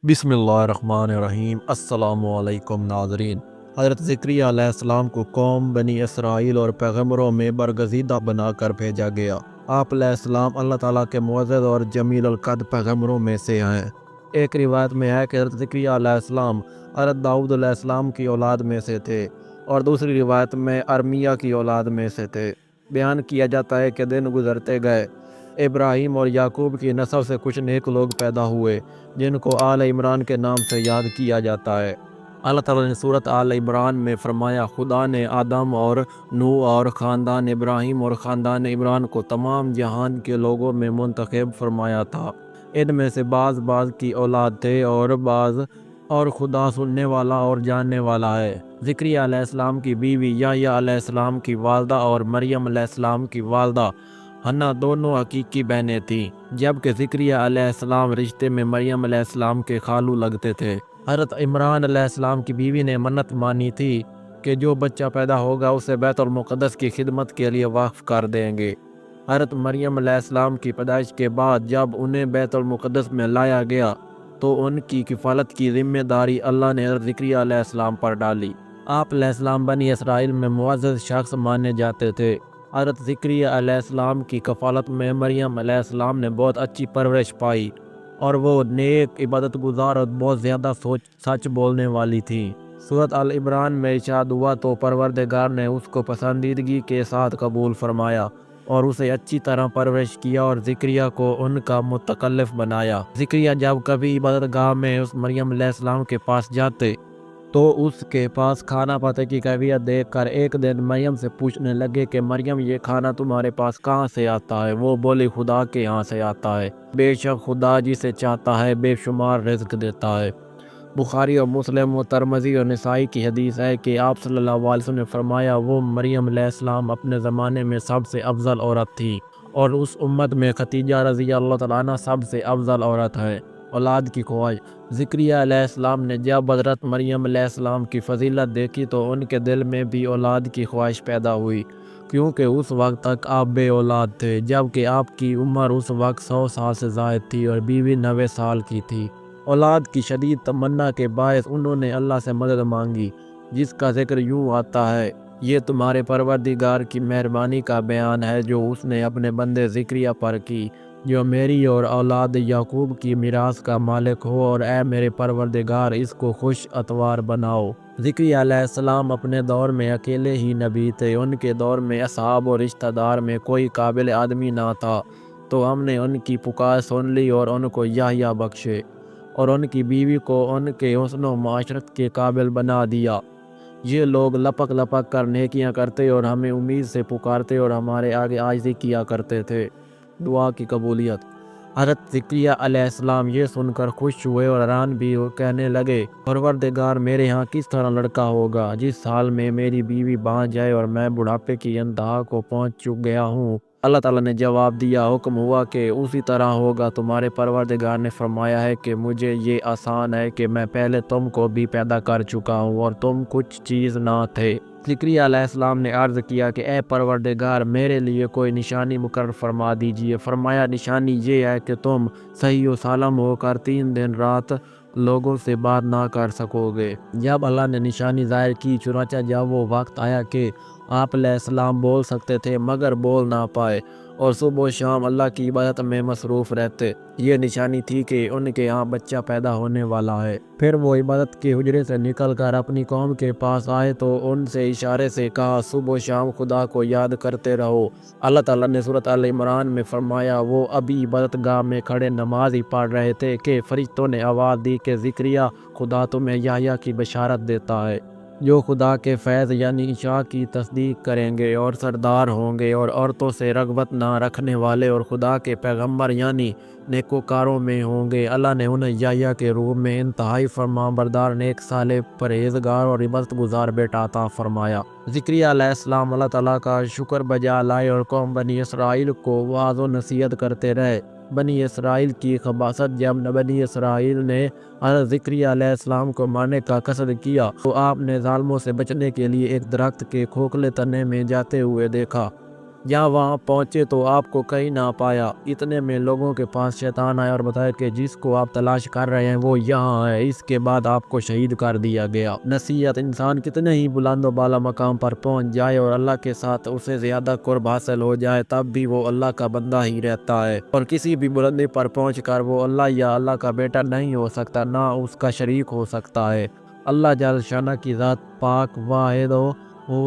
बिस्मिल्लाहिर्रहमानिर्रहीम। अस्सलामु अलैकुम नाज़रीन। हज़रत ज़करिया अलैहिस्सलाम को कौम बनी इसराइल और पैगम्बरों में बरगज़ीदा बनाकर भेजा गया। आप अलैहिस्सलाम अल्लाह ताला के मुअज़्ज़ज़ और जमील अल क़द्र पैगम्बरों में से हैं। एक रिवायत में है कि हज़रत ज़करिया अलैहिस्सलाम हज़रत दाऊद अलैहिस्सलाम की औलाद में से थे और दूसरी रिवायत में अरमिया की औलाद में से थे। बयान किया जाता है कि दिन गुज़रते गए, इब्राहीम और याकूब की नस्ल से कुछ नेक लोग पैदा हुए जिनको आल इमरान के नाम से याद किया जाता है। अल्लाह ताला ने सूरत आल इमरान में फरमाया, खुदा ने आदम और नूह और ख़ानदान इब्राहीम और ख़ानदान इमरान को तमाम जहान के लोगों में मुंतखब फरमाया था। इनमें से बाज़ की औलाद थे और बाज़ और खुदा सुनने वाला और जानने वाला है। ज़करिया अलैहिस्सलाम की बीवी याह्या अलैहिस्सलाम की वालदा और मरियम अलैहिस्सलाम की वालदा हन्ना दोनों हकीकी बहनें थीं, जबकि ज़करिया अलैहिस्सलाम रिश्ते में मरियम अलैहिस्सलाम के खालू लगते थे। हज़रत इमरान अलैहिस्सलाम की बीवी ने मन्नत मानी थी कि जो बच्चा पैदा होगा उसे बैतुल मुक़द्दस की खिदमत के लिए वक्फ कर देंगे। हज़रत मरियम अलैहिस्सलाम की पैदाइश के बाद जब उन्हें बैतुल मुक़द्दस में लाया गया तो उनकी किफ़ालत की ज़िम्मेदारी अल्लाह ने हज़रत ज़करिया अलैहिस्सलाम पर डाली। आप अलैहिस्सलाम बनी इसराइल में मुअज़्ज़ज़ शख्स माने जाते थे। हज़रत ज़करिया अलैहिस्सलाम की कफ़ालत में मरियम अलैहिस्सलाम ने बहुत अच्छी परवरिश पाई और वो नेक, इबादत गुज़ार और बहुत ज़्यादा सच बोलने वाली थी। सूरत अल इमरान में इरशाद हुआ तो परवरदिगार ने उसको पसंदीदगी के साथ कबूल फरमाया और उसे अच्छी तरह परवरिश किया और ज़करिया को उनका मुतकल्लिफ़ बनाया। ज़करिया जब कभी इबादतगाह में उस मरियम अलैहिस्सलाम के पास जाते तो उसके पास खाना पाते की कैफियत देखकर एक दिन मरियम से पूछने लगे कि मरियम, ये खाना तुम्हारे पास कहाँ से आता है? वो बोली, खुदा के यहाँ से आता है। बेशक खुदा जिसे चाहता है बेशुमार रिज़्क देता है। बुखारी और मुस्लिम और तिरमिज़ी और नसाई की हदीस है कि आप सल्लल्लाहु अलैहि वसल्लम ने फरमाया, वो मरियम अलैहिस्सलाम अपने ज़माने में सबसे अफजल औरत थी और उस उम्मत में खदीजा रज़ी अल्लाह तआला अन्हा सबसे अफजल औरत है। औलाद की ख्वाहिश। ज़करिया अलैहिस्सलाम ने जब हज़रत मरियम अलैहिस्सलाम की फजीलत देखी तो उनके दिल में भी औलाद की ख्वाहिश पैदा हुई, क्योंकि उस वक्त तक आप बे औलाद थे, जबकि आपकी उम्र उस वक्त 100 साल से ज़ायद थी और बीवी 90 साल की थी। औलाद की शदीद तमन्ना के बायस उन्होंने अल्लाह से मदद मांगी, जिसका जिक्र यूँ आता है, ये तुम्हारे परवरदिगार की मेहरबानी का बयान है जो उसने अपने बंदे ज़करिया पर की, जो मेरी और औलाद याकूब की मीरास का मालिक हो, और ए मेरे परवरदिगार इसको खुश अतवार बनाओ। ज़करिया अलैहिस्सलाम अपने दौर में अकेले ही नबी थे। उनके दौर में असहाब और रिश्तेदार में कोई काबिल आदमी ना था, तो हमने उनकी पुकार सुन ली और उनको याह्या बख्शे और उनकी बीवी को उनके हुस्न व माशरत के काबिल बना दिया। ये लोग लपक लपक कर नेकियां करते और हमें उम्मीद से पुकारते और हमारे आगे आजिज़ी किया करते थे। दुआ की कबूलियत। हज़रत ज़करिया अलैहिस्सलाम ये सुनकर खुश हुए और हैरान भी हो, कहने लगे, परवरदिगार, मेरे यहाँ किस तरह लड़का होगा जिस हाल में मेरी बीवी बाँझ जाए और मैं बुढ़ापे की इंतहा को पहुँच चुक गया हूँ। अल्लाह ताला ने जवाब दिया, हुक्म हुआ कि उसी तरह होगा। तुम्हारे परवरदिगार ने फरमाया है कि मुझे ये आसान है कि मैं पहले तुमको भी पैदा कर चुका हूँ और तुम कुछ चीज़ ना थे। ज़करिया अलैहिस्सलाम ने अर्ज़ किया कि ए परवरदिगार, मेरे लिए कोई निशानी मुकर्रर फरमा दीजिए। फरमाया, निशानी ये है कि तुम सही व सालम होकर 3 दिन रात लोगों से बात ना कर सकोगे। जब अल्लाह ने निशानी ज़ाहिर की, चुनांचे जब वो वक्त आया कि आप अलैहिस्सलाम बोल सकते थे मगर बोल ना पाए और सुबह शाम अल्लाह की इबादत में मसरूफ़ रहते, ये निशानी थी कि उनके यहाँ बच्चा पैदा होने वाला है। फिर वो इबादत के हुजरे से निकल कर अपनी कौम के पास आए तो उनसे इशारे से कहा, सुबह शाम खुदा को याद करते रहो। अल्लाह ताला ने सूरत अल इमरान में फरमाया, वो अभी इबादत गाह में खड़े नमाज ही पढ़ रहे थे कि फरिश्तों ने आवाज़ दी कि ज़करिया, खुदा तुम्हें याह्या की बशारत देता है, जो खुदा के फैज़ यानी ईशा की तस्दीक करेंगे और सरदार होंगे और औरतों से रग़बत ना रखने वाले और खुदा के पैगम्बर यानी नेकोकारों में होंगे। अल्लाह ने उन्हें याह्या के रूप में इंतहाई फरमाबरदार, नेक, साले, परहेज़गार और इबादत गुज़ार बेटा अता फरमाया। ज़करिया अलैहिस्सलाम अल्लाह ताला का शुक्र बजा लाए और कौम बनी इसराइल को वाज़ व नसीहत करते रहे। बनी इसराइल की खबासत। जब बनी इसराइल ने हज़रत ज़करिया अलैहिस्सलाम को मारने का कसद किया तो आपने ज़ालिमों से बचने के लिए एक दरख्त के खोखले तने में जाते हुए देखा। جہاں وہاں پہنچے تو آپ کو کہیں نہ پایا۔ اتنے میں لوگوں کے پاس شیطان آیا اور بتایا کہ جس کو آپ تلاش کر رہے ہیں وہ یہاں ہے۔ اس کے بعد آپ کو شہید کر دیا گیا۔ نصیحت: انسان کتنے ہی بلند و بالا مقام پر پہنچ جائے اور اللہ کے ساتھ اسے زیادہ قرب حاصل ہو جائے، تب بھی وہ اللہ کا بندہ ہی رہتا ہے، اور کسی بھی بلندی پر پہنچ کر وہ اللہ یا اللہ کا بیٹا نہیں ہو سکتا، نہ اس کا شریک ہو سکتا ہے۔ اللہ جل شانہ کی ذات پاک، واحد و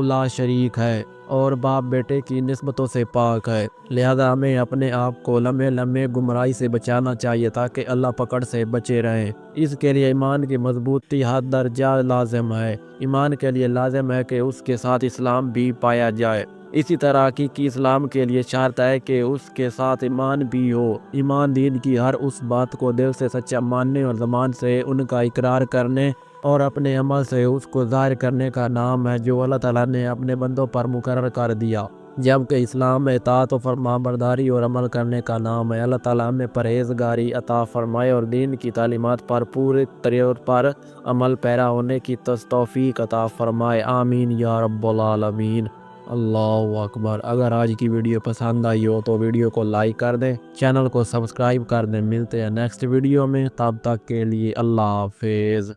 لا شریک ہے اور باپ بیٹے کی نسبتوں سے پاک ہے، لہذا ہمیں اپنے آپ کو لمحے لمحے گمراہی سے بچانا چاہیے تاکہ اللہ پکڑ سے بچے رہیں۔ اس کے لیے ایمان کی مضبوطی حد درجہ لازم ہے۔ ایمان کے لیے لازم ہے کہ اس کے ساتھ اسلام بھی پایا جائے۔ اسی طرح حقیقی اسلام کے لیے شرط ہے کہ اس کے ساتھ ایمان بھی ہو۔ ایمان دین کی ہر اس بات کو دل سے سچا ماننے اور زبان سے ان کا اقرار کرنے اور اپنے عمل سے اس کو ظاہر کرنے کا نام ہے جو اللہ تعالیٰ نے اپنے بندوں پر مقرر کر دیا، جبکہ اسلام میں اطاعت و فرمانبرداری اور عمل کرنے کا نام ہے۔ اللہ تعالیٰ ہمیں پرہیزگاری عطا فرمائے اور دین کی تعلیمات پر پورے طور پر عمل پیرا ہونے کی توفیق عطا فرمائے، آمین یا رب العالمین۔ اللہ اکبر۔ اگر آج کی ویڈیو پسند آئی ہو تو ویڈیو کو لائک کر دیں، چینل کو سبسکرائب کر دیں۔ ملتے ہیں نیکسٹ ویڈیو میں، تب تک کے لیے اللہ حافظ۔